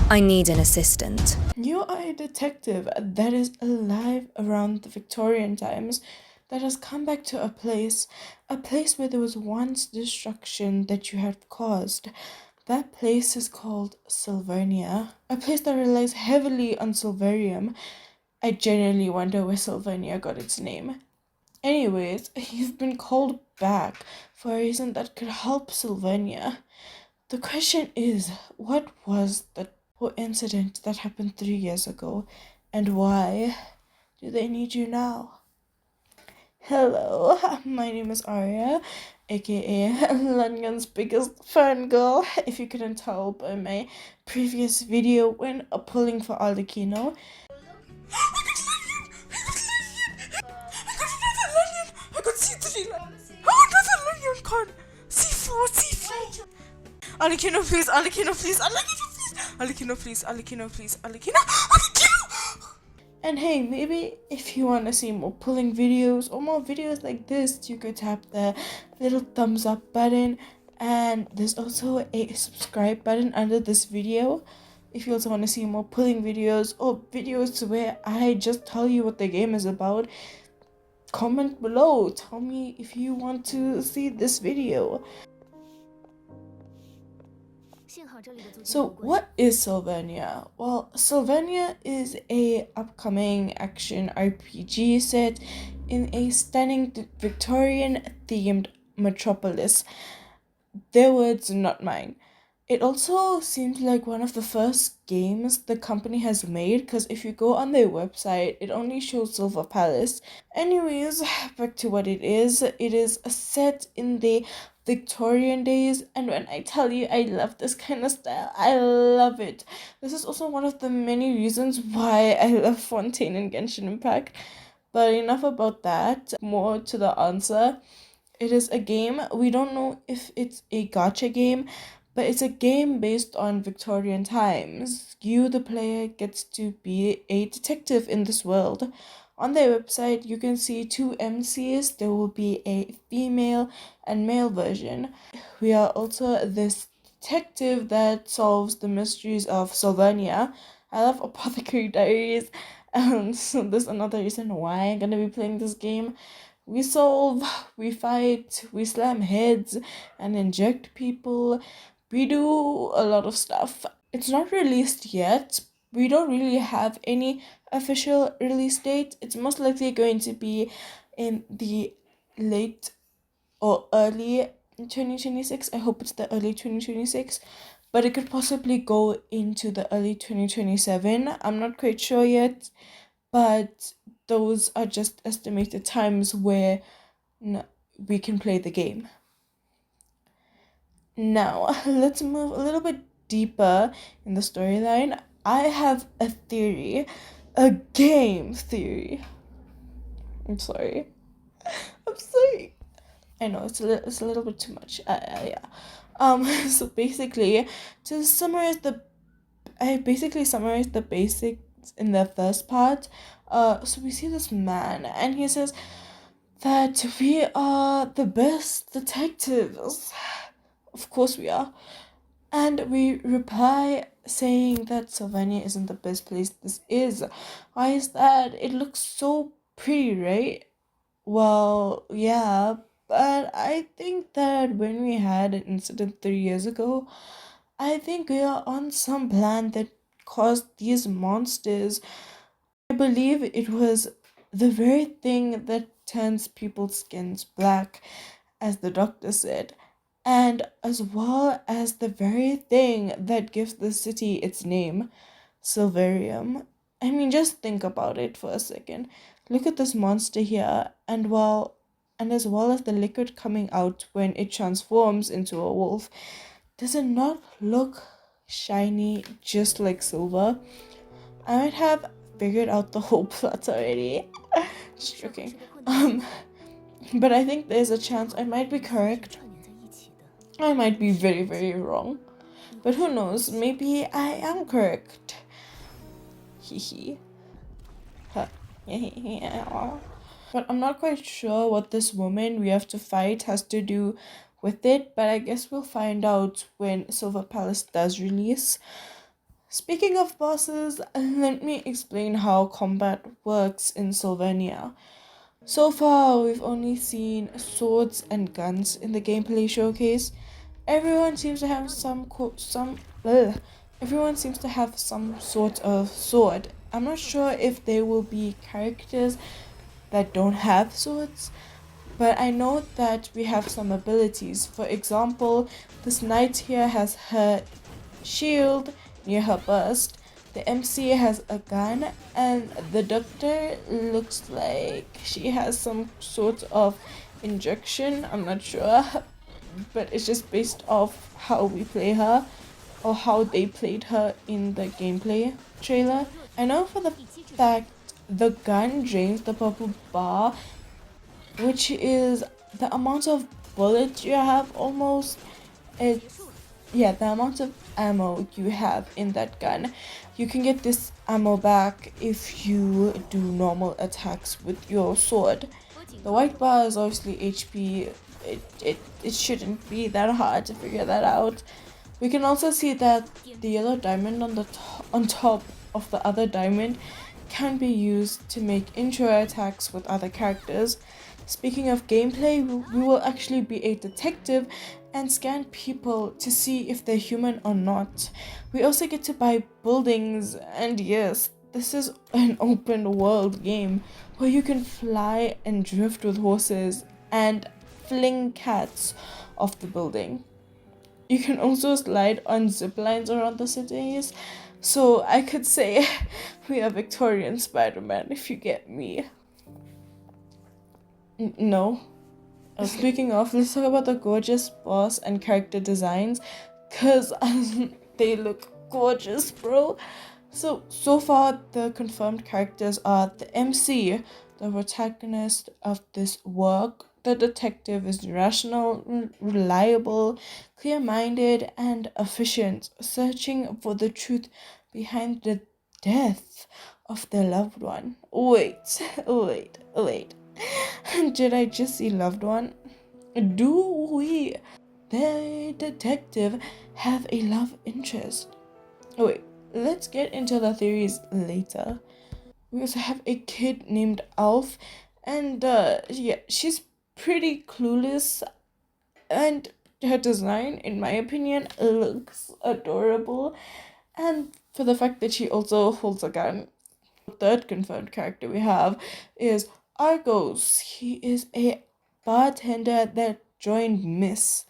I need an assistant. You are a detective that is alive around the Victorian times that has come back to a place where there was once destruction that you have caused. That place is called Sylvania, a place that relies heavily on Silverium. I genuinely wonder where Sylvania got its name. Anyways, you've been called back for a reason that could help Sylvania. The question is, what was the whole incident that happened 3 years ago, and why do they need you now? Hello, my name is Arya, aka London's biggest fangirl, if you couldn't tell by my previous video when pulling for Aldakino. I got C3. How does a lion con C4, C4? Alakino, please, Alakino, please, Alakino, please, Alakino, please, Alakino, please, Alakino, Alakino! And hey, maybe if you want to see more pulling videos or more videos like this, you could tap the little thumbs up button, and there's also a subscribe button under this video. If you also want to see more pulling videos or videos where I just tell you what the game is about, comment below. Tell me if you want to see this video. So what is Sylvania? Well, Sylvania is a upcoming action RPG set in a stunning Victorian themed metropolis. Their words, not mine. It also seems like one of the first games the company has made, because if you go on their website, it only shows Silver Palace. Anyways, back to what it is. It is a set in the Victorian days, and when I tell you I love this kind of style, I love it. This is also one of the many reasons why I love Fontaine and Genshin Impact. But enough about that. More to the answer. It is a game. We don't know if it's a gacha game, but it's a game based on Victorian times. You, the player, gets to be a detective in this world. On their website, you can see two MCs. There will be a female and male version. We are also this detective that solves the mysteries of Sylvania. I love Apothecary Diaries, and so there's another reason why I'm gonna be playing this game. We solve, we fight, we slam heads and inject people. We do a lot of stuff. It's not released yet. We don't really have any official release date. It's most likely going to be in the late or early 2026. I hope it's the early 2026, but it could possibly go into the early 2027. I'm not quite sure yet, but those are just estimated times where we can play the game. Now, let's move a little bit deeper in the storyline. I have a theory, a game theory. I'm sorry. I'm sorry. I know it's a little bit too much. Yeah. So basically, to summarize I basically summarized the basics in the first part. So we see this man, and he says that we are the best detectives. Of course we are. And we reply saying that Sylvania isn't the best place this is. Why is that? It looks so pretty, right? Well, yeah, but I think that when we had an incident 3 years ago, I think we are on some plan that caused these monsters. I believe it was the very thing that turns people's skins black, as the doctor said, and as well as the very thing that gives the city its name, Silverium. I mean, just think about it for a second. Look at this monster here, and as well as the liquid coming out when it transforms into a wolf. Does it not look shiny just like silver? I might have figured out the whole plot already. Just joking. But I think there's a chance I might be correct. I might be very, very wrong. But who knows? Maybe I am correct. Hehe. Huh. But I'm not quite sure what this woman we have to fight has to do with it, but I guess we'll find out when Silver Palace does release. Speaking of bosses, let me explain how combat works in Sylvania. So far, we've only seen swords and guns in the gameplay showcase. Everyone seems to have everyone seems to have some sort of sword. I'm not sure if there will be characters that don't have swords, but I know that we have some abilities. For example, this knight here has her shield near her bust. The MC has a gun, and the doctor looks like she has some sort of injection. I'm not sure, but it's just based off how we play her or how they played her in the gameplay trailer. I know for the fact the gun drains the purple bar, which is the amount of bullets you have almost. It's yeah, the amount of ammo you have in that gun. You can get this ammo back if you do normal attacks with your sword. The white bar is obviously HP. It shouldn't be that hard to figure that out. We can also see that the yellow diamond on top of the other diamond can be used to make intro attacks with other characters. Speaking of gameplay, we will actually be a detective and scan people to see if they're human or not. We also get to buy buildings, and yes, this is an open world game where you can fly and drift with horses and fling cats off the building. You can also slide on zip lines around the cities. So I could say we are Victorian Spider-Man, if you get me. No. Speaking of, let's talk about the gorgeous boss and character designs, because they look gorgeous, bro. So far, the confirmed characters are the MC, the protagonist of this work. The detective is rational, reliable, clear minded, and efficient, searching for the truth behind the death of their loved one. Wait, wait. Did I just see loved one? Do we, the detective, have a love interest? Oh, wait, let's get into the theories later. We also have a kid named Alf, and yeah, she's pretty clueless, and her design, in my opinion, looks adorable. And for the fact that she also holds a gun. The third confirmed character we have is Argos. He is a bartender that joined Miss,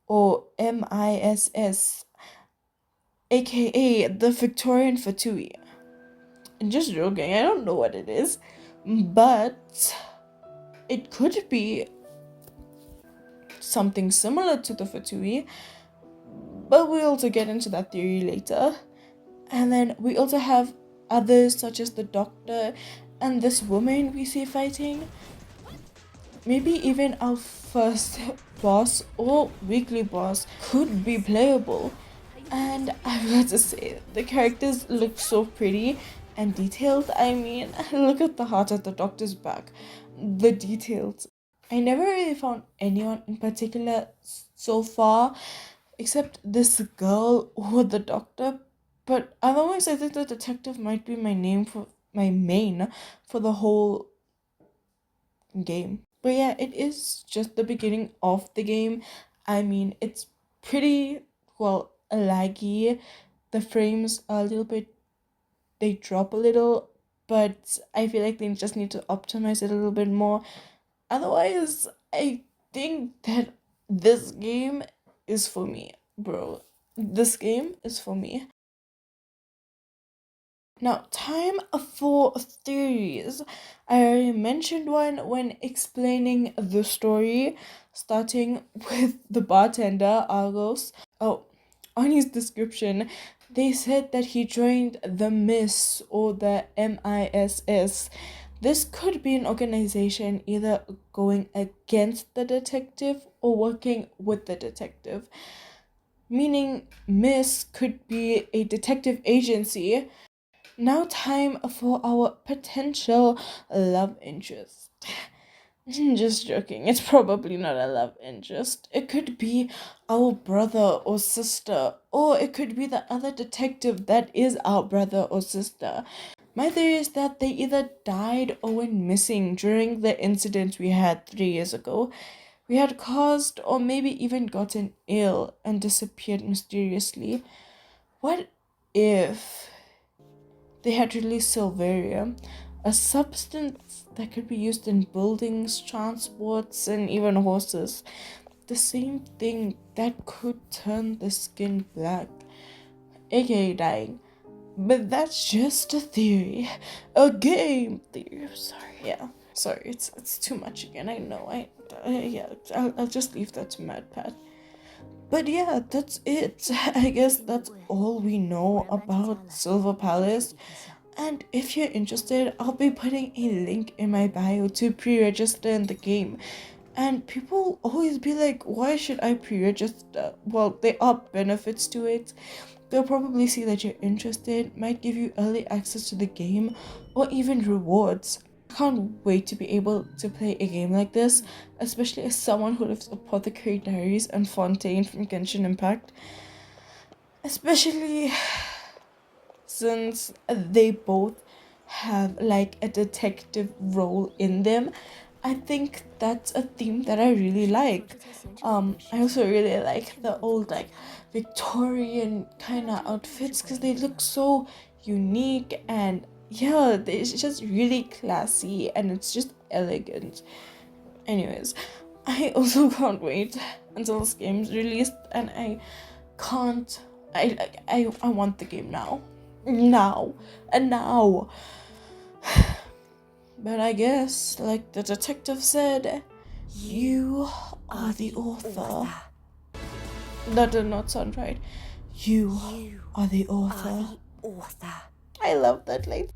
or MISS, aka the Victorian Fatui. Just joking, I don't know what it is, but it could be something similar to the Fatui, but we'll also get into that theory later. And then we also have others such as the doctor and this woman we see fighting. Maybe even our first boss or weekly boss could be playable. And I've got to say, the characters look so pretty and detailed. I mean, look at the heart at the doctor's back. The details. I never really found anyone in particular so far, except this girl or the doctor. But otherwise, I think the detective might be my main for the whole game. But yeah, it is just the beginning of the game. I mean, it's pretty, well, laggy. The frames are a little bit, they drop a little, but I feel like they just need to optimize it a little bit more. Otherwise, I think that this game is for me, bro. This game is for me. Now, time for theories. I already mentioned one when explaining the story, starting with the bartender, Argos. Oh, on his description, they said that he joined the MISS, or the MISS. This could be an organization either going against the detective or working with the detective. Meaning, MISS could be a detective agency. Now, time for our potential love interest. Just joking. It's probably not a love interest. It could be our brother or sister, or it could be the other detective that is our brother or sister. My theory is that they either died or went missing during the incident we had 3 years ago. We had caused or maybe even gotten ill and disappeared mysteriously. What if they had released silverium, a substance that could be used in buildings, transports, and even horses? The same thing that could turn the skin black, aka dying. But that's just a theory. A game theory. Sorry, yeah. Sorry, it's too much again. I know. Yeah. I'll just leave that to MadPat. But yeah, that's it. I guess that's all we know about Silver Palace. And if you're interested, I'll be putting a link in my bio to pre-register in the game. And people always be like, why should I pre-register? Well, there are benefits to it. They'll probably see that you're interested, might give you early access to the game, or even rewards. I can't wait to be able to play a game like this, especially as someone who loves Apothecary Diaries and Fontaine from Genshin Impact. Especially since they both have like a detective role in them. I think that's a theme that I really like. I also really like the old like Victorian kind of outfits because they look so unique, and yeah, it's just really classy and it's just elegant. Anyways, I also can't wait until this game's released, and can't I want the game now. Now. And now. But I guess, like the detective said, you are the author. That did not sound right. You are the author. I love that line.